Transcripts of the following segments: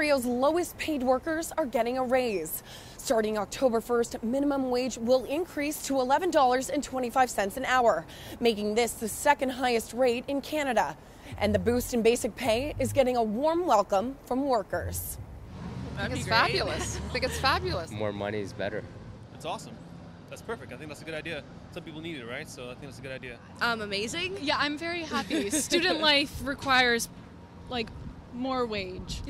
Ontario's lowest paid workers are getting a raise. Starting October 1st, minimum wage will increase to $11.25 an hour, making this the second highest rate in Canada. And the boost in basic pay is getting a warm welcome from workers. I think it's fabulous. I think it's fabulous. More money is better. That's awesome. That's perfect. I think that's a good idea. Some people need it, right? So I think that's a good idea. Amazing. Yeah, I'm very happy. Student life requires, more wage.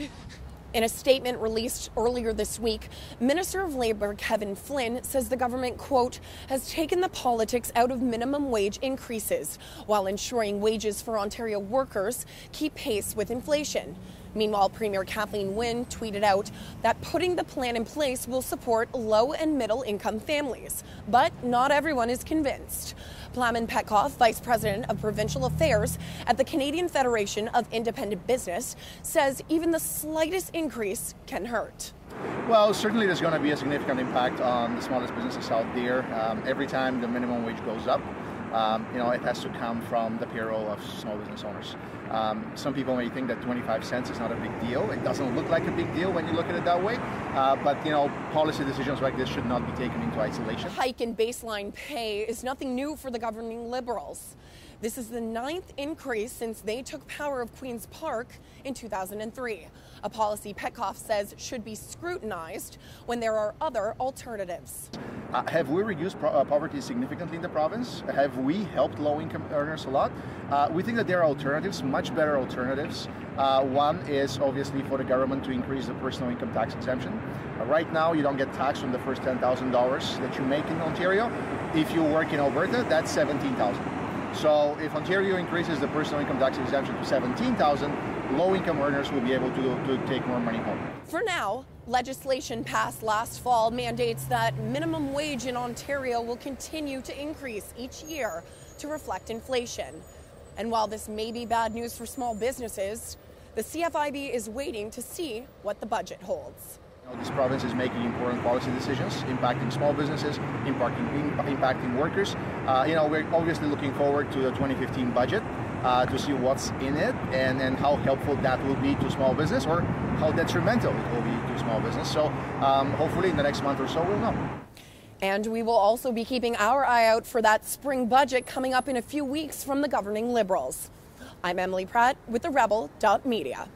In a statement released earlier this week, Minister of Labour Kevin Flynn says the government, quote, has taken the politics out of minimum wage increases while ensuring wages for Ontario workers keep pace with inflation. Meanwhile, Premier Kathleen Wynne tweeted out that putting the plan in place will support low and middle income families. But not everyone is convinced. Plamen Petkov, Vice President of Provincial Affairs at the Canadian Federation of Independent Business, says even the slightest increase can hurt. Well, certainly there's going to be a significant impact on the smallest businesses out there. Every time the minimum wage goes up, it has to come from the payroll of small business owners. Some people may think that 25 cents is not a big deal. It doesn't look like a big deal when you look at it that way. But policy decisions like this should not be taken into isolation. A hike in baseline pay is nothing new for the governing Liberals. This is the 9th increase since they took power of Queen's Park in 2003. A policy Petkov says should be scrutinized when there are other alternatives. Have we reduced poverty significantly in the province? Have we helped low-income earners a lot? We think that there are alternatives, much better alternatives. One is obviously for the government to increase the personal income tax exemption. Right now, you don't get taxed on the first $10,000 that you make in Ontario. If you work in Alberta, that's $17,000. So if Ontario increases the personal income tax exemption to $17,000, low-income earners will be able to take more money home. For now, legislation passed last fall mandates that minimum wage in Ontario will continue to increase each year to reflect inflation. And while this may be bad news for small businesses, the CFIB is waiting to see what the budget holds. This province is making important policy decisions, impacting small businesses, impacting workers. We're obviously looking forward to the 2015 budget to see what's in it and how helpful that will be to small business or how detrimental it will be to small business. So hopefully in the next month or so we'll know. And we will also be keeping our eye out for that spring budget coming up in a few weeks from the governing Liberals. I'm Emily Pratt with TheRebel.media.